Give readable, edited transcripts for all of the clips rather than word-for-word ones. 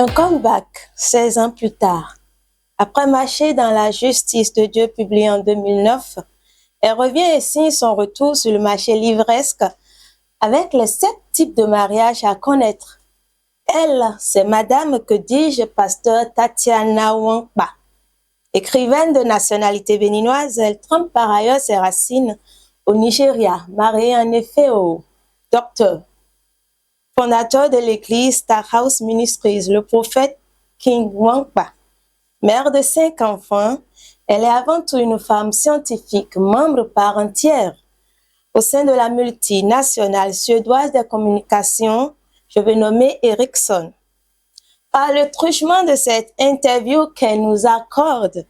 Un comeback 16 ans plus tard. Après marcher dans la justice de Dieu publié en 2009, elle revient et signe son retour sur le marché livresque avec les 7 types de mariage à connaître. Elle, c'est Madame, que dis-je, pasteur Tatiana Wankpa. Écrivaine de nationalité béninoise, elle trempe par ailleurs ses racines au Nigeria, mariée en effet au docteur, fondateur de l'église Star House Ministries, le prophète King Wankpa. Mère de 5 enfants, elle est avant tout une femme scientifique, membre part entière au sein de la multinationale suédoise des communications, je vais nommer Ericsson. Par le truchement de cette interview qu'elle nous accorde,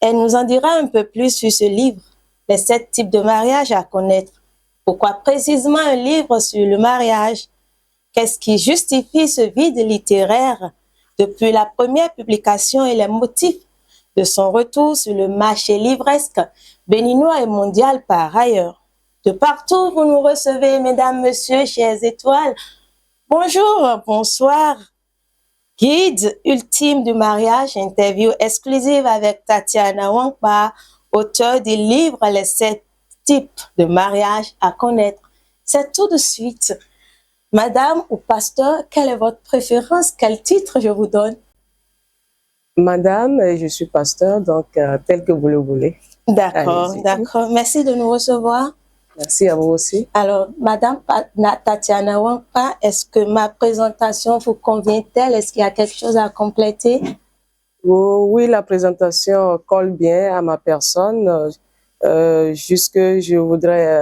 elle nous en dira un peu plus sur ce livre, les 7 types de mariage à connaître. Pourquoi précisément un livre sur le mariage? Qu'est-ce qui justifie ce vide littéraire depuis la première publication et les motifs de son retour sur le marché livresque béninois et mondial par ailleurs? De partout, vous nous recevez, mesdames, messieurs, chères étoiles. Bonjour, bonsoir. Guide ultime du mariage, interview exclusive avec Tatiana Wankpa, auteur du livre Les 7 types de mariage à connaître. C'est tout de suite. Madame ou pasteur, quelle est votre préférence? Quel titre je vous donne? Madame, je suis pasteur, donc tel que vous le voulez. D'accord, d'accord. Merci de nous recevoir. Merci à vous aussi. Alors, Madame Tatiana Wankpa, est-ce que ma présentation vous convient-elle? Est-ce qu'il y a quelque chose à compléter? Oui, la présentation colle bien à ma personne. Juste que je voudrais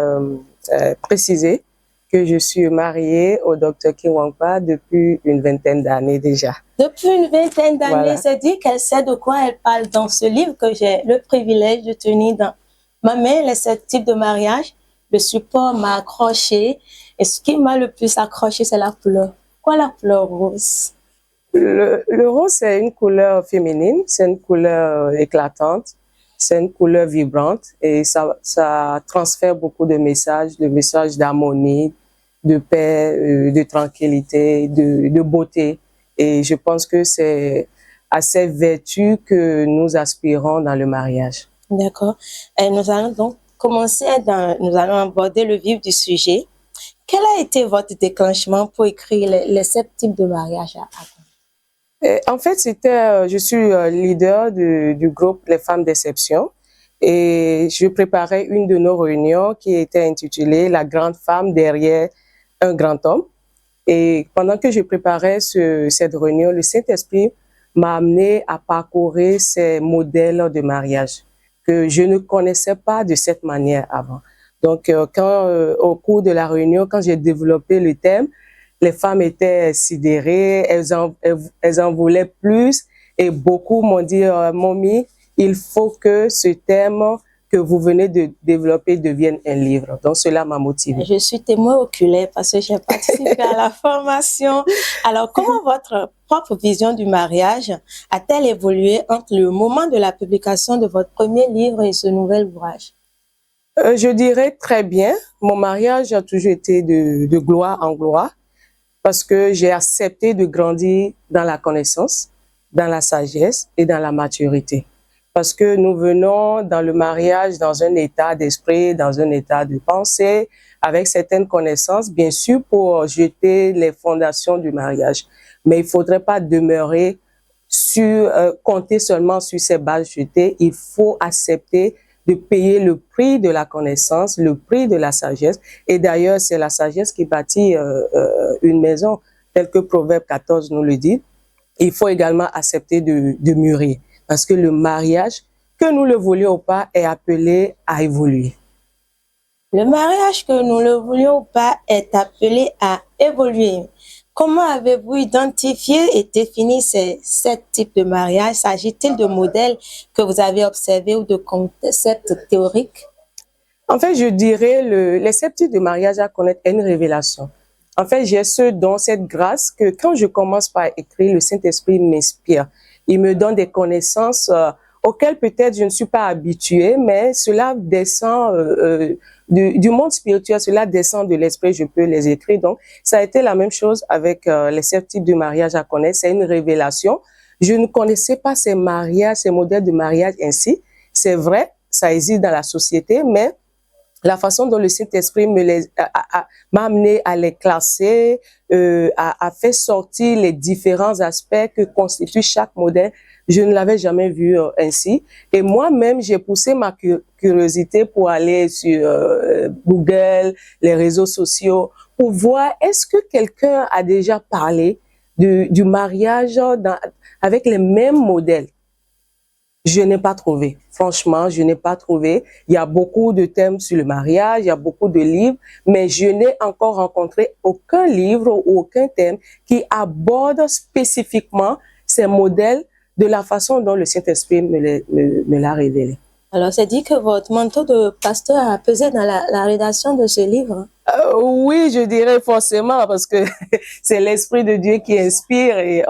préciser que je suis mariée au docteur King Wankpa depuis une vingtaine d'années déjà. Depuis une vingtaine d'années, Voilà. c'est dire qu'elle sait de quoi elle parle dans ce livre que j'ai le privilège de tenir dans ma main, les 7 types de mariage. Le support m'a accroché et ce qui m'a le plus accroché, c'est la couleur. Pourquoi la couleur rose? Le rose, c'est une couleur féminine, c'est une couleur éclatante, c'est une couleur vibrante et ça transfère beaucoup de messages d'harmonie, de paix, de tranquillité, de beauté. Et je pense que c'est à ces vertus que nous aspirons dans le mariage. D'accord. Et nous allons donc commencer nous allons aborder le vif du sujet. Quel a été votre déclenchement pour écrire les 7 types de mariage à connaître? En fait, je suis leader du groupe Les Femmes d'Exception et je préparais une de nos réunions qui était intitulée La grande femme derrière un grand homme. Et pendant que je préparais cette réunion, le Saint-Esprit m'a amené à parcourir ces modèles de mariage que je ne connaissais pas de cette manière avant. Donc, au cours de la réunion, quand j'ai développé le thème, les femmes étaient sidérées, elles en voulaient plus et beaucoup m'ont dit « Mommy, il faut que ce thème que vous venez de développer devienne un livre. » Donc, cela m'a motivée. Je suis témoin oculaire parce que j'ai participé à la formation. Alors, comment votre propre vision du mariage a-t-elle évolué entre le moment de la publication de votre premier livre et ce nouvel ouvrage? Je dirais très bien. Mon mariage a toujours été de gloire en gloire parce que j'ai accepté de grandir dans la connaissance, dans la sagesse et dans la maturité. Parce que nous venons dans le mariage dans un état d'esprit, dans un état de pensée, avec certaines connaissances, bien sûr, pour jeter les fondations du mariage. Mais il ne faudrait pas demeurer compter seulement sur ces bases jetées. Il faut accepter de payer le prix de la connaissance, le prix de la sagesse. Et d'ailleurs, c'est la sagesse qui bâtit une maison, tel que Proverbe 14 nous le dit. Il faut également accepter de mûrir. Parce que le mariage, que nous le voulions ou pas, est appelé à évoluer. Le mariage, que nous le voulions ou pas, est appelé à évoluer. Comment avez-vous identifié et défini ces 7 types de mariage? S'agit-il de modèles que vous avez observés ou de concepts théoriques? En fait, je dirais les 7 types de mariage à connaître est une révélation. En fait, j'ai ce don, cette grâce que quand je commence par écrire, le Saint-Esprit m'inspire. Il me donne des connaissances auxquelles peut-être je ne suis pas habituée, mais cela descend du monde spirituel, cela descend de l'esprit, je peux les écrire. Donc, ça a été la même chose avec les 7 types de mariage à connaître. C'est une révélation. Je ne connaissais pas ces mariages, ces modèles de mariage ainsi. C'est vrai, ça existe dans la société, mais la façon dont le Saint-Esprit m'a amené à les classer, a fait sortir les différents aspects que constitue chaque modèle, je ne l'avais jamais vu ainsi. Et moi-même, j'ai poussé ma curiosité pour aller sur Google, les réseaux sociaux, pour voir est-ce que quelqu'un a déjà parlé du mariage avec les mêmes modèles. Je n'ai pas trouvé. Franchement, je n'ai pas trouvé. Il y a beaucoup de thèmes sur le mariage, il y a beaucoup de livres, mais je n'ai encore rencontré aucun livre ou aucun thème qui aborde spécifiquement ces modèles de la façon dont le Saint-Esprit me l'a révélé. Alors, c'est dit que votre manteau de pasteur a pesé dans la rédaction de ce livre. Oui, je dirais forcément, parce que c'est l'Esprit de Dieu qui inspire et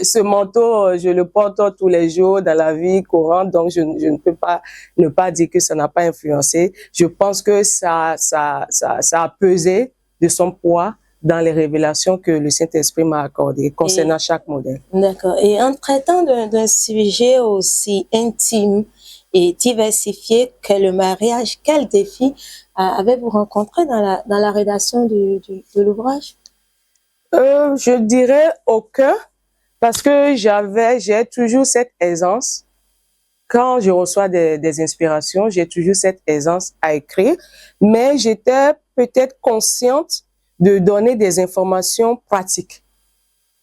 ce manteau, je le porte tous les jours dans la vie courante, donc je ne peux pas ne pas dire que ça n'a pas influencé. Je pense que ça a pesé de son poids dans les révélations que le Saint-Esprit m'a accordées concernant chaque modèle. D'accord. Et en traitant d'un sujet aussi intime et diversifié que le mariage, quel défi avez-vous rencontré dans la rédaction de l'ouvrage? Je dirais aucun, parce que j'ai toujours cette aisance. Quand je reçois des inspirations, j'ai toujours cette aisance à écrire, mais j'étais peut-être consciente de donner des informations pratiques,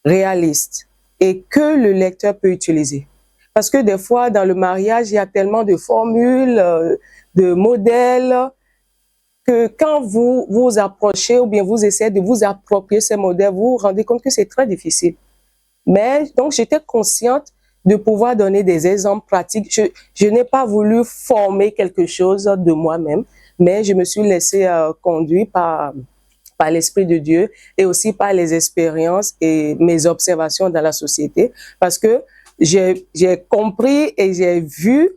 réalistes, et que le lecteur peut utiliser. Parce que des fois, dans le mariage, il y a tellement de formules, de modèles, que quand vous vous approchez ou bien vous essayez de vous approprier ces modèles, vous vous rendez compte que c'est très difficile. Mais donc, j'étais consciente de pouvoir donner des exemples pratiques. Je n'ai pas voulu former quelque chose de moi-même, mais je me suis laissée conduire par l'Esprit de Dieu et aussi par les expériences et mes observations dans la société, parce que j'ai compris et j'ai vu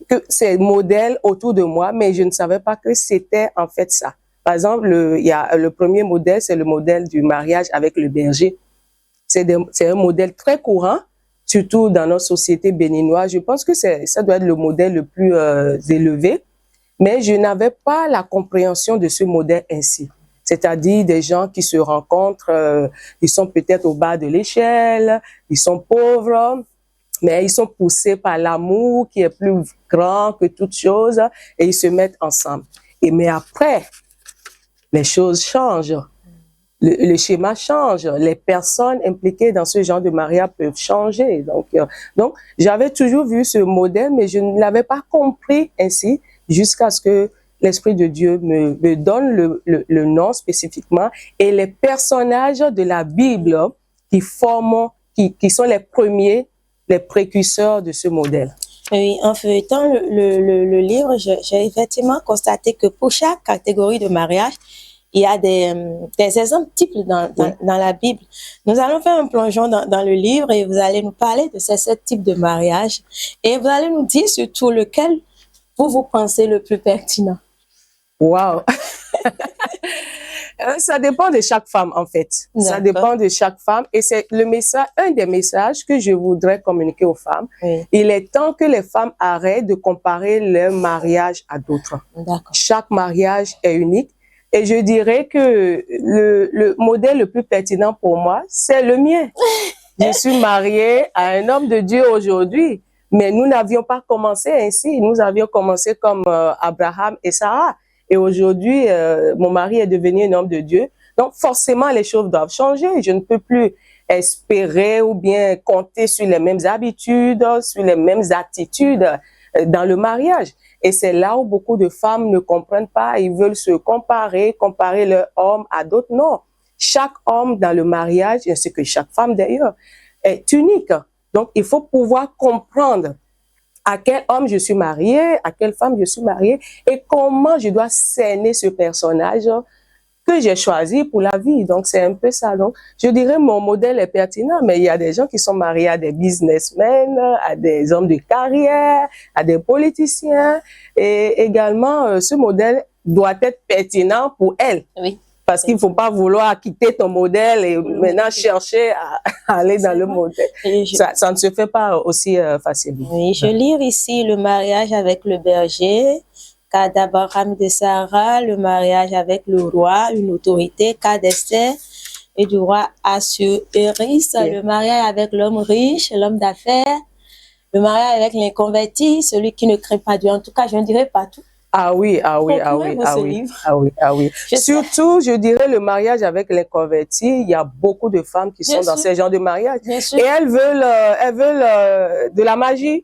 que ces modèles autour de moi, mais je ne savais pas que c'était en fait ça. Par exemple, il y a le premier modèle, c'est le modèle du mariage avec le berger. C'est un modèle très courant, surtout dans notre société béninoise. Je pense que ça doit être le modèle le plus élevé, mais je n'avais pas la compréhension de ce modèle ainsi. C'est-à-dire des gens qui se rencontrent, ils sont peut-être au bas de l'échelle, ils sont pauvres, mais ils sont poussés par l'amour qui est plus grand que toute chose et ils se mettent ensemble. Mais après, les choses changent. Le schéma change, les personnes impliquées dans ce genre de mariage peuvent changer. Donc j'avais toujours vu ce modèle, mais je ne l'avais pas compris ainsi jusqu'à ce que l'Esprit de Dieu me donne le nom spécifiquement et les personnages de la Bible qui sont les premiers, les précurseurs de ce modèle. Oui, en feuilletant le livre, j'ai effectivement constaté que pour chaque catégorie de mariage, il y a des exemples types dans la Bible. Nous allons faire un plongeon dans le livre et vous allez nous parler de ces 7 types de mariage et vous allez nous dire surtout lequel vous pensez le plus pertinent. Wow! Ça dépend de chaque femme, en fait. Ça dépend de chaque femme. Et c'est un des messages que je voudrais communiquer aux femmes. Oui. Il est temps que les femmes arrêtent de comparer leur mariage à d'autres. Chaque mariage est unique. Et je dirais que le modèle le plus pertinent pour moi, c'est le mien. Je suis mariée à un homme de Dieu aujourd'hui. Mais nous n'avions pas commencé ainsi. Nous avions commencé comme Abraham et Sarah. Et aujourd'hui, mon mari est devenu un homme de Dieu. Donc, forcément, les choses doivent changer. Je ne peux plus espérer ou bien compter sur les mêmes habitudes, sur les mêmes attitudes dans le mariage. Et c'est là où beaucoup de femmes ne comprennent pas. Ils veulent se comparer leur homme à d'autres. Non. Chaque homme dans le mariage, ainsi que chaque femme d'ailleurs, est unique. Donc, il faut pouvoir comprendre à quel homme je suis mariée, à quelle femme je suis mariée et comment je dois cerner ce personnage que j'ai choisi pour la vie. Donc, c'est un peu ça. Donc, je dirais mon modèle est pertinent, mais il y a des gens qui sont mariés à des businessmen, à des hommes de carrière, à des politiciens. Et également, ce modèle doit être pertinent pour elle. Oui. Parce qu'il ne faut pas vouloir quitter ton modèle et maintenant chercher à aller dans le modèle. Ça ne se fait pas aussi facilement. Oui, je lis ici le mariage avec le berger, cas d'Abraham de Sarah, le mariage avec le roi, une autorité, cas d'Esther et du roi Assuérus, le mariage avec l'homme riche, l'homme d'affaires, le mariage avec l'inconverti, celui qui ne craint pas Dieu. En tout cas, je ne dirais pas tout. Ah oui, ah oui, ah oui, ah oui, ah oui, ah oui. Surtout, je dirais le mariage avec l'inconverti. Il y a beaucoup de femmes qui sont dans ces genres de mariage. Et elles veulent de la magie.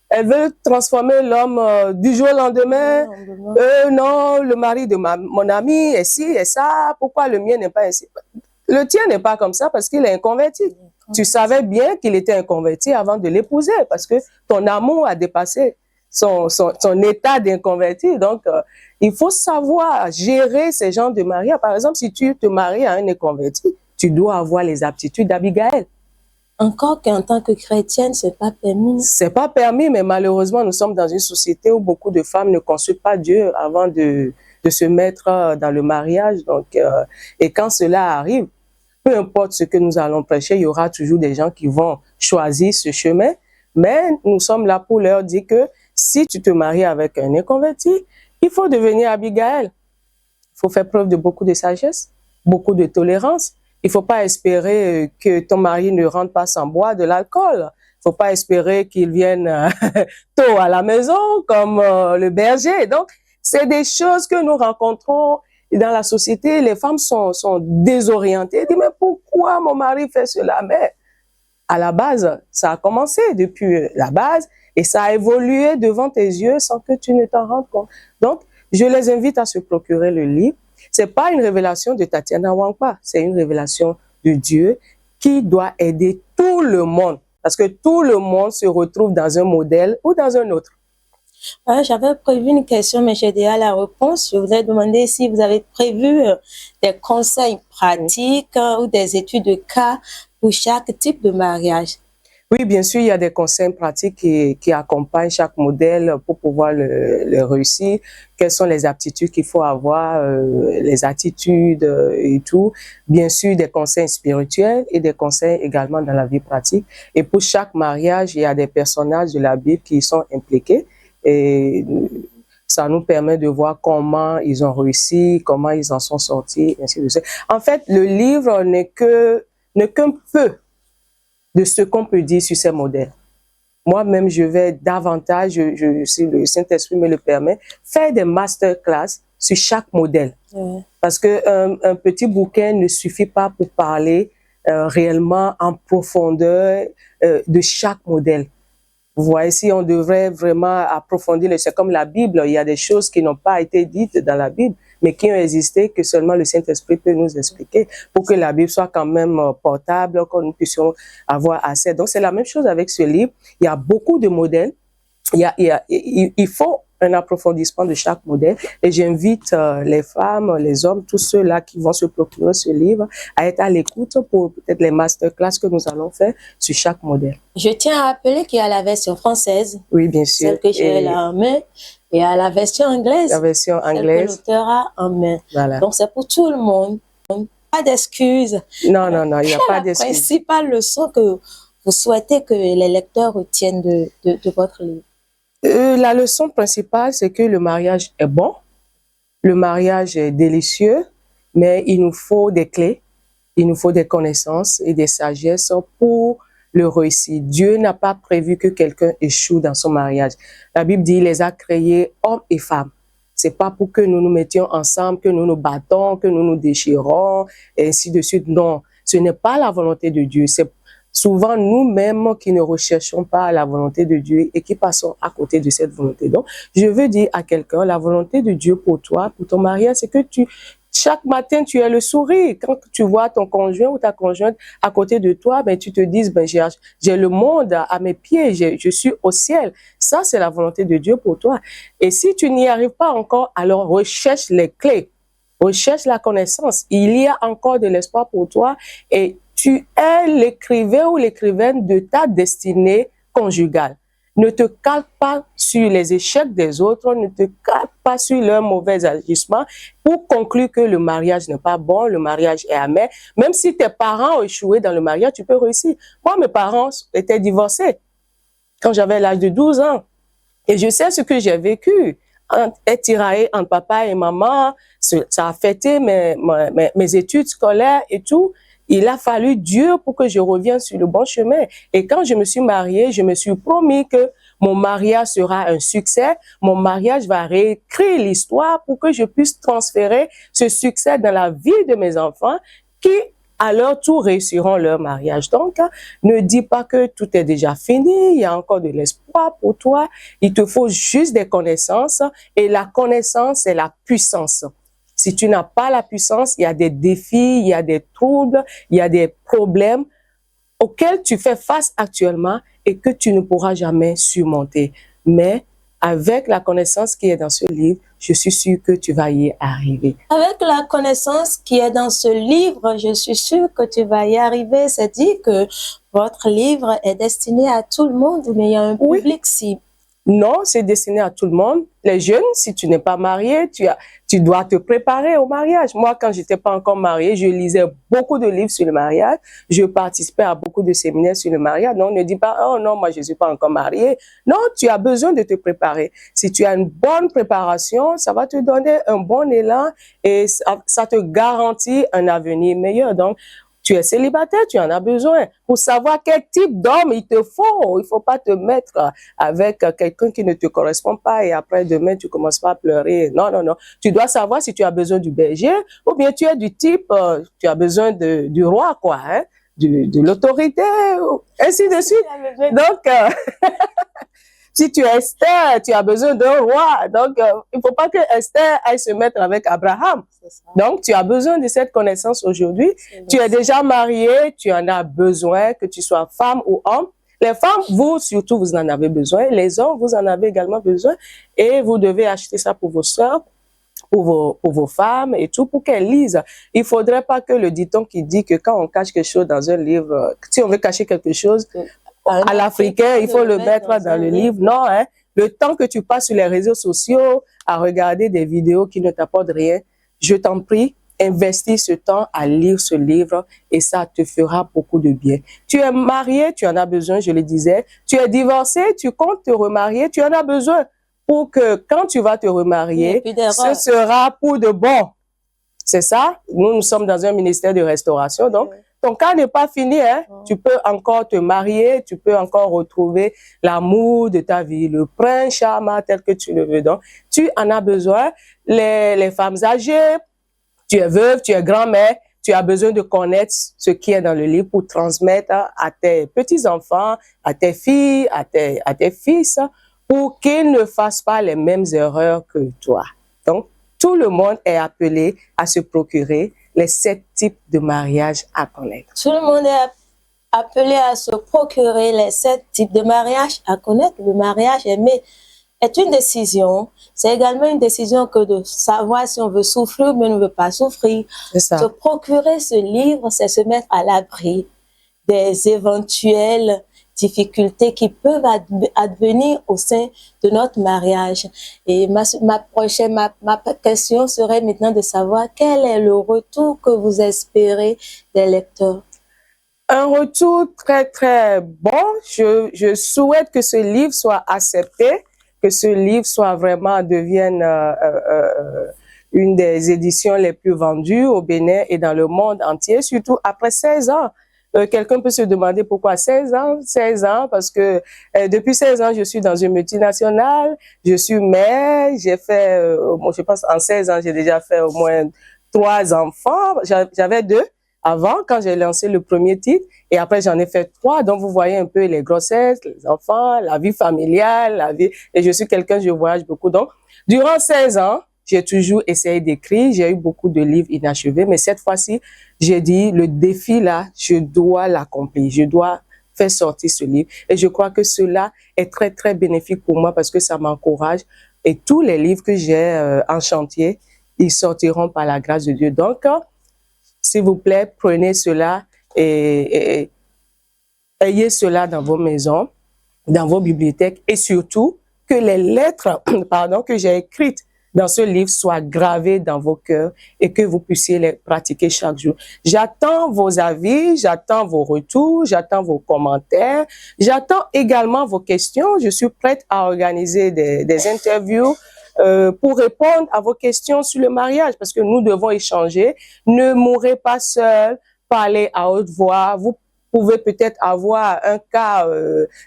Elles veulent transformer l'homme du jour au lendemain. Non, le mari de mon ami est ci et ça. Pourquoi le mien n'est pas ainsi? Le tien n'est pas comme ça parce qu'il est inconverti. Tu savais bien qu'il était inconverti avant de l'épouser parce que ton amour a dépassé son état d'inconverti. Donc, il faut savoir gérer ces genres de mariage. Par exemple, si tu te maries à un inconverti, tu dois avoir les aptitudes d'Abigaël. Encore qu'en tant que chrétienne, c'est pas permis. C'est pas permis, mais malheureusement, nous sommes dans une société où beaucoup de femmes ne consultent pas Dieu avant de se mettre dans le mariage. Donc, et quand cela arrive, peu importe ce que nous allons prêcher, il y aura toujours des gens qui vont choisir ce chemin. Mais nous sommes là pour leur dire que si tu te maries avec un inconverti, il faut devenir Abigaël. Il faut faire preuve de beaucoup de sagesse, beaucoup de tolérance. Il ne faut pas espérer que ton mari ne rentre pas sans boire de l'alcool. Il ne faut pas espérer qu'il vienne tôt à la maison comme le berger. Donc, c'est des choses que nous rencontrons dans la société. Les femmes sont désorientées. Elles disent, mais pourquoi mon mari fait cela? Mais à la base, ça a commencé depuis la base et ça a évolué devant tes yeux sans que tu ne t'en rendes compte. Donc, je les invite à se procurer le livre. C'est pas une révélation de Tatiana Wankpa, c'est une révélation de Dieu qui doit aider tout le monde parce que tout le monde se retrouve dans un modèle ou dans un autre. J'avais prévu une question, mais j'ai déjà la réponse. Je voudrais demander si vous avez prévu des conseils pratiques ou des études de cas pour chaque type de mariage. Oui, bien sûr, il y a des conseils pratiques qui accompagnent chaque modèle pour pouvoir le réussir. Quelles sont les aptitudes qu'il faut avoir, les attitudes et tout. Bien sûr, des conseils spirituels et des conseils également dans la vie pratique. Et pour chaque mariage, il y a des personnages de la Bible qui y sont impliqués. Et ça nous permet de voir comment ils ont réussi, comment ils en sont sortis, ainsi de suite. En fait, le livre n'est qu'un peu de ce qu'on peut dire sur ces modèles. Moi-même, je vais davantage, si le Saint-Esprit me le permet, faire des masterclass sur chaque modèle. Parce qu'un petit bouquin ne suffit pas pour parler réellement en profondeur de chaque modèle. Vous voyez, si on devrait vraiment approfondir, c'est comme la Bible, il y a des choses qui n'ont pas été dites dans la Bible, mais qui ont existé, que seulement le Saint-Esprit peut nous expliquer pour que la Bible soit quand même portable, que nous puissions avoir accès. Donc, c'est la même chose avec ce livre. Il y a beaucoup de modèles. Il faut un approfondissement de chaque modèle et j'invite les femmes, les hommes, tous ceux-là qui vont se procurer ce livre à être à l'écoute pour peut-être les masterclass que nous allons faire sur chaque modèle. Je tiens à rappeler qu'il y a la version française, oui, bien sûr, celle que j'ai là en main, et à la version anglaise, celle que l'auteur a en main. Voilà. Donc c'est pour tout le monde. Pas d'excuses. Non, il n'y a pas d'excuses. La principale leçon que vous souhaitez que les lecteurs retiennent de votre livre. La leçon principale, c'est que le mariage est bon, le mariage est délicieux, mais il nous faut des clés, il nous faut des connaissances et des sagesses pour le réussir. Dieu n'a pas prévu que quelqu'un échoue dans son mariage. La Bible dit, il les a créés hommes et femmes. C'est pas pour que nous nous mettions ensemble, que nous nous battons, que nous nous déchirons, et ainsi de suite. Non, ce n'est pas la volonté de Dieu. C'est souvent nous-mêmes qui ne recherchons pas la volonté de Dieu et qui passons à côté de cette volonté. Donc, je veux dire à quelqu'un, la volonté de Dieu pour toi, pour ton mariage, c'est que chaque matin, tu as le sourire. Quand tu vois ton conjoint ou ta conjointe à côté de toi, ben, tu te dis, ben, j'ai le monde à mes pieds, je suis au ciel. Ça, c'est la volonté de Dieu pour toi. Et si tu n'y arrives pas encore, alors recherche les clés recherche la connaissance. Il y a encore de l'espoir pour toi et tu es l'écrivain ou l'écrivaine de ta destinée conjugale. Ne te calque pas sur les échecs des autres, ne te calque pas sur leurs mauvais agissements pour conclure que le mariage n'est pas bon, le mariage est amer. Même si tes parents ont échoué dans le mariage, tu peux réussir. Moi, mes parents étaient divorcés quand j'avais l'âge de 12 ans. Et je sais ce que j'ai vécu. Être tiraillé entre papa et maman, ça a affecté mes études scolaires et tout. Il a fallu Dieu pour que je revienne sur le bon chemin. Et quand je me suis mariée, je me suis promis que mon mariage sera un succès. Mon mariage va réécrire l'histoire pour que je puisse transférer ce succès dans la vie de mes enfants qui, à leur tour, réussiront leur mariage. Donc, ne dis pas que tout est déjà fini, il y a encore de l'espoir pour toi. Il te faut juste des connaissances et la connaissance, c'est la puissance. Si tu n'as pas la puissance, il y a des défis, il y a des troubles, il y a des problèmes auxquels tu fais face actuellement et que tu ne pourras jamais surmonter. Mais avec la connaissance qui est dans ce livre, je suis sûre que tu vas y arriver. Avec la connaissance qui est dans ce livre, je suis sûre que tu vas y arriver. C'est dit que votre livre est destiné à tout le monde, mais il y a un public cible. Non, c'est destiné à tout le monde. Les jeunes, si tu n'es pas marié, tu dois te préparer au mariage. Moi, quand j'étais pas encore mariée, je lisais beaucoup de livres sur le mariage. Je participais à beaucoup de séminaires sur le mariage. Donc, ne dis pas, oh non, moi, je suis pas encore mariée. Non, tu as besoin de te préparer. Si tu as une bonne préparation, ça va te donner un bon élan et ça te garantit un avenir meilleur. Donc, tu es célibataire, tu en as besoin. Pour savoir quel type d'homme il te faut. Il faut pas te mettre avec quelqu'un qui ne te correspond pas et après demain, tu commences pas à pleurer. Non, non, non. Tu dois savoir si tu as besoin du berger ou bien tu es du type, tu as besoin du roi, quoi, hein, de l'autorité, ainsi de suite. Donc, si tu es Esther, tu as besoin d'un roi. Donc, il faut pas que Esther aille se mettre avec Abraham. Donc, tu as besoin de cette connaissance aujourd'hui. Tu es déjà marié, tu en as besoin, que tu sois femme ou homme. Les femmes, vous, surtout, vous en avez besoin. Les hommes, vous en avez également besoin. Et vous devez acheter ça pour vos soeurs, pour vos femmes et tout, pour qu'elles lisent. Il faudrait pas que le dicton qui dit que quand on cache quelque chose dans un livre, si on veut cacher quelque chose, à l'africain, il faut le mettre dans le livre. Non, hein. Le temps que tu passes sur les réseaux sociaux à regarder des vidéos qui ne t'apportent rien, je t'en prie, investis ce temps à lire ce livre et ça te fera beaucoup de bien. Tu es marié, tu en as besoin, je le disais. Tu es divorcé, tu comptes te remarier, tu en as besoin pour que quand tu vas te remarier, ce sera pour de bon. C'est ça? Nous sommes dans un ministère de restauration, donc ton cas n'est pas fini, hein. Tu peux encore te marier, tu peux encore retrouver l'amour de ta vie, le prince charmant tel que tu le veux. Donc, tu en as besoin. Les femmes âgées, tu es veuve, tu es grand-mère, tu as besoin de connaître ce qui est dans le livre pour transmettre à tes petits-enfants, à tes filles, à tes fils, pour qu'ils ne fassent pas les mêmes erreurs que toi. Donc, tout le monde est appelé à se procurer les 7 types de mariage à connaître. Tout le monde est appelé à se procurer les 7 types de mariage à connaître. Le mariage est une décision. C'est également une décision que de savoir si on veut souffrir ou ne veut pas souffrir. Se procurer ce livre, c'est se mettre à l'abri des éventuelles difficultés qui peuvent advenir au sein de notre mariage. Et ma question serait maintenant de savoir quel est le retour que vous espérez des lecteurs. Un retour très, très bon. Je souhaite que ce livre soit accepté, que ce livre soit vraiment devienne une des éditions les plus vendues au Bénin et dans le monde entier, surtout après 16 ans. Quelqu'un peut se demander pourquoi 16 ans? 16 ans, parce que depuis 16 ans, je suis dans une multinationale, je suis mère, j'ai fait, je pense en 16 ans, j'ai déjà fait au moins 3 enfants. J'avais 2 avant, quand j'ai lancé le premier titre, et après j'en ai fait 3. Donc vous voyez un peu les grossesses, les enfants, la vie familiale, la vie, et je suis quelqu'un, je voyage beaucoup. Donc, durant 16 ans, j'ai toujours essayé d'écrire, j'ai eu beaucoup de livres inachevés, mais cette fois-ci, j'ai dit, le défi là, je dois l'accomplir, je dois faire sortir ce livre. Et je crois que cela est très, très bénéfique pour moi parce que ça m'encourage. Et tous les livres que j'ai en chantier, ils sortiront par la grâce de Dieu. Donc, s'il vous plaît, prenez cela et ayez cela dans vos maisons, dans vos bibliothèques et surtout que les lettres pardon, que j'ai écrites dans ce livre soient gravées dans vos cœurs et que vous puissiez les pratiquer chaque jour. J'attends vos avis, j'attends vos retours, j'attends vos commentaires, j'attends également vos questions. Je suis prête à organiser des interviews pour répondre à vos questions sur le mariage parce que nous devons échanger. Ne mourrez pas seul, parlez à haute voix. Vous pouvez peut-être avoir un cas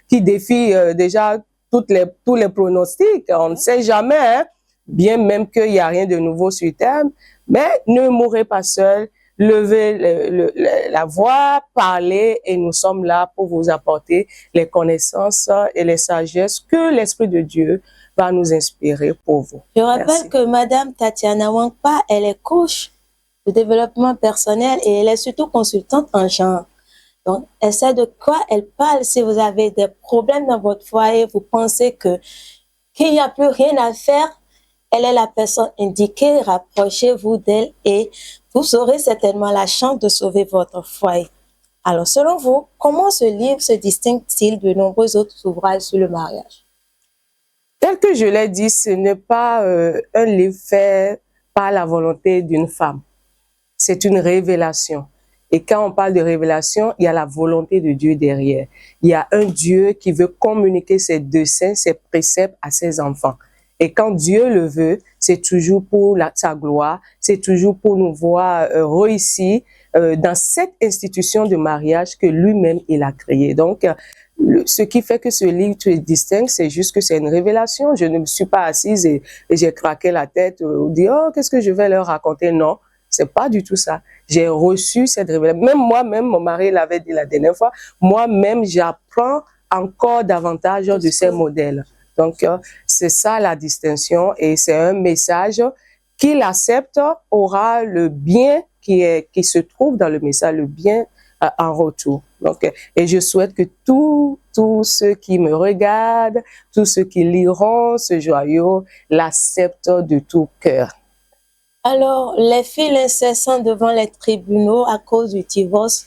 qui défie déjà tous les pronostics. On ne sait jamais, hein, bien même qu'il n'y a rien de nouveau sur terre. Mais ne mourrez pas seul, levez la voix, parlez et nous sommes là pour vous apporter les connaissances et les sagesses que l'Esprit de Dieu va nous inspirer pour vous. Je rappelle que Madame Tatiana Wankpa, elle est coach de développement personnel et elle est surtout consultante en genre. Donc, elle sait de quoi elle parle. Si vous avez des problèmes dans votre foyer, vous pensez qu'il n'y a plus rien à faire, elle est la personne indiquée, rapprochez-vous d'elle et vous aurez certainement la chance de sauver votre foyer. Alors, selon vous, comment ce livre se distingue-t-il de nombreux autres ouvrages sur le mariage? Tel que je l'ai dit, ce n'est pas un livre fait par la volonté d'une femme. C'est une révélation. Et quand on parle de révélation, il y a la volonté de Dieu derrière. Il y a un Dieu qui veut communiquer ses desseins, ses préceptes à ses enfants. Et quand Dieu le veut, c'est toujours pour sa gloire, c'est toujours pour nous voir réussir dans cette institution de mariage que lui-même il a créée. Donc, ce qui fait que ce livre se distingue, c'est juste que c'est une révélation. Je ne me suis pas assise et j'ai craqué la tête ou dit « Oh, qu'est-ce que je vais leur raconter ?» Non, c'est pas du tout ça. J'ai reçu cette révélation. Même moi-même, mon mari l'avait dit la dernière fois, moi-même, j'apprends encore davantage de ces modèles. Donc, c'est ça la distinction et c'est un message qui l'accepte aura le bien qui se trouve dans le message, le bien en retour. Donc, et je souhaite que tous ceux qui me regardent, tous ceux qui liront ce joyau, l'acceptent de tout cœur. Alors, les files incessantes devant les tribunaux à cause du divorce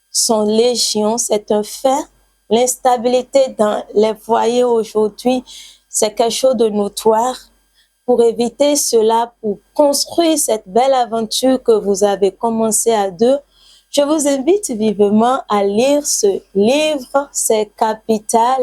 sont légion, c'est un fait. L'instabilité dans les foyers aujourd'hui, c'est quelque chose de notoire. Pour éviter cela, pour construire cette belle aventure que vous avez commencée à deux, je vous invite vivement à lire ce livre, c'est capital.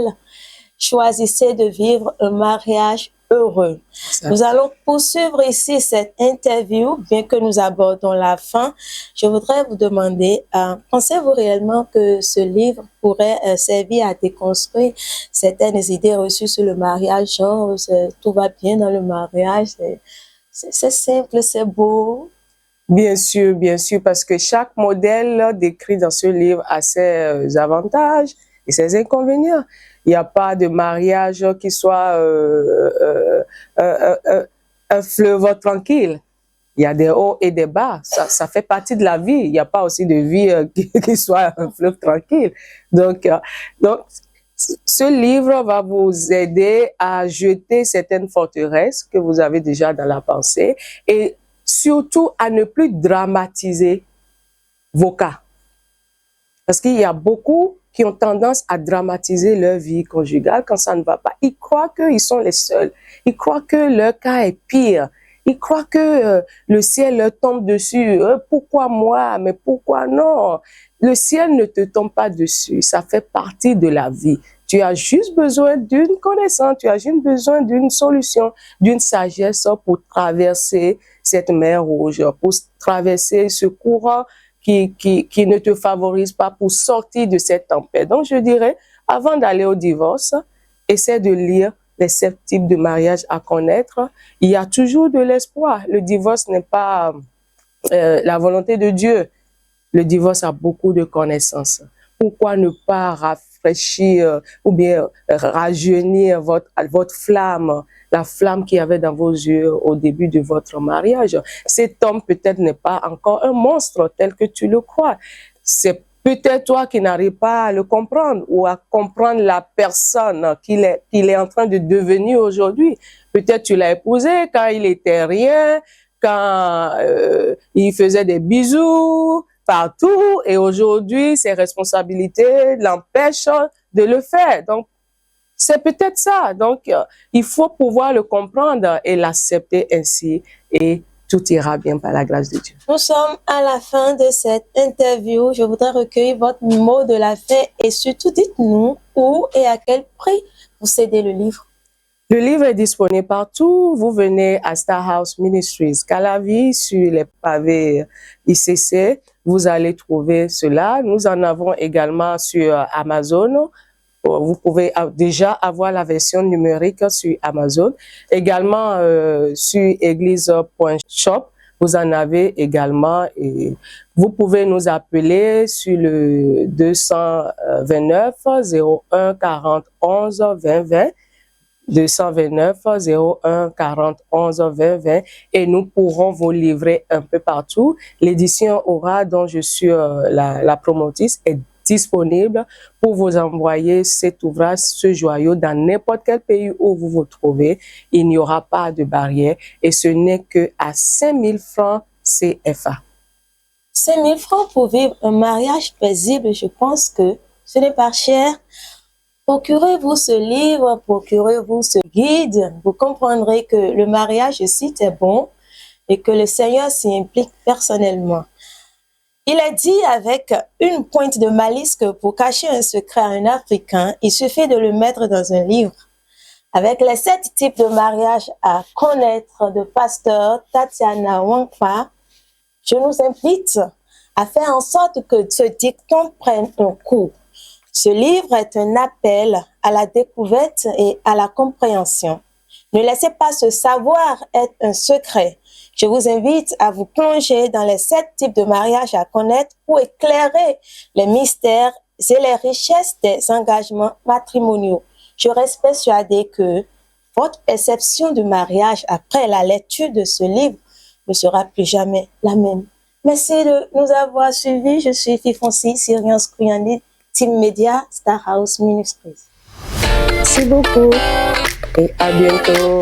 Choisissez de vivre un mariage heureux. Nous allons poursuivre ici cette interview, bien que nous abordons la fin. Je voudrais vous demander, pensez-vous réellement que ce livre pourrait servir à déconstruire certaines idées reçues sur le mariage, genre tout va bien dans le mariage, c'est simple, c'est beau? Bien sûr, parce que chaque modèle décrit dans ce livre a ses avantages et ses inconvénients. Il n'y a pas de mariage qui soit un fleuve tranquille. Il y a des hauts et des bas. Ça fait partie de la vie. Il n'y a pas aussi de vie qui soit un fleuve tranquille. Donc, ce livre va vous aider à jeter certaines forteresses que vous avez déjà dans la pensée et surtout à ne plus dramatiser vos cas. Parce qu'il y a beaucoup qui ont tendance à dramatiser leur vie conjugale quand ça ne va pas. Ils croient qu'ils sont les seuls. Ils croient que leur cas est pire. Ils croient que le ciel leur tombe dessus. Pourquoi moi? Mais pourquoi non? Le ciel ne te tombe pas dessus. Ça fait partie de la vie. Tu as juste besoin d'une connaissance. Tu as juste besoin d'une solution, d'une sagesse pour traverser cette mer rouge, pour traverser ce courant qui ne te favorise pas pour sortir de cette tempête. Donc, je dirais, avant d'aller au divorce, essaie de lire les 7 types de mariage à connaître. Il y a toujours de l'espoir. Le divorce n'est pas la volonté de Dieu. Le divorce a beaucoup de connaissances. Pourquoi ne pas rafraîchir ou bien rajeunir votre flamme, la flamme qu'il y avait dans vos yeux au début de votre mariage? Cet homme peut-être n'est pas encore un monstre tel que tu le crois. C'est peut-être toi qui n'arrives pas à le comprendre ou à comprendre la personne qu'il est en train de devenir aujourd'hui. Peut-être tu l'as épousé quand il était rien, quand il faisait des bisous partout, et aujourd'hui, ses responsabilités l'empêchent de le faire. Donc, c'est peut-être ça. Donc, il faut pouvoir le comprendre et l'accepter ainsi, et tout ira bien par la grâce de Dieu. Nous sommes à la fin de cette interview. Je voudrais recueillir votre mot de la fin et surtout dites-nous où et à quel prix vous cédez le livre. Le livre est disponible partout. Vous venez à Star House Ministries, Calavi, sur les pavés ICC. Vous allez trouver cela. Nous en avons également sur Amazon. Vous pouvez déjà avoir la version numérique sur Amazon. Également sur église.shop, vous en avez également. Et vous pouvez nous appeler sur le 229 01 40 11 20 20. 229 01 40 11 20 20 et nous pourrons vous livrer un peu partout. L'édition Aura, dont je suis la promotrice, est disponible pour vous envoyer cet ouvrage, ce joyau, dans n'importe quel pays où vous vous trouvez. Il n'y aura pas de barrière et ce n'est que à 5 000 francs CFA. 5 000 francs pour vivre un mariage paisible, je pense que ce n'est pas cher. Procurez-vous ce livre, procurez-vous ce guide. Vous comprendrez que le mariage, je cite, est bon et que le Seigneur s'y implique personnellement. Il est dit avec une pointe de malice que pour cacher un secret à un Africain, il suffit de le mettre dans un livre. Avec les 7 types de mariage à connaître de pasteur Tatiana Wankpa, je nous invite à faire en sorte que ce dicton prenne un coup. Ce livre est un appel à la découverte et à la compréhension. Ne laissez pas ce savoir être un secret. Je vous invite à vous plonger dans les 7 types de mariage à connaître pour éclairer les mystères et les richesses des engagements matrimoniaux. Je reste persuadée que votre perception du mariage après la lecture de ce livre ne sera plus jamais la même. Merci de nous avoir suivis. Je suis Fifonsi Syrian Skouyani, Team Media, Star House Ministries. Merci beaucoup et à bientôt.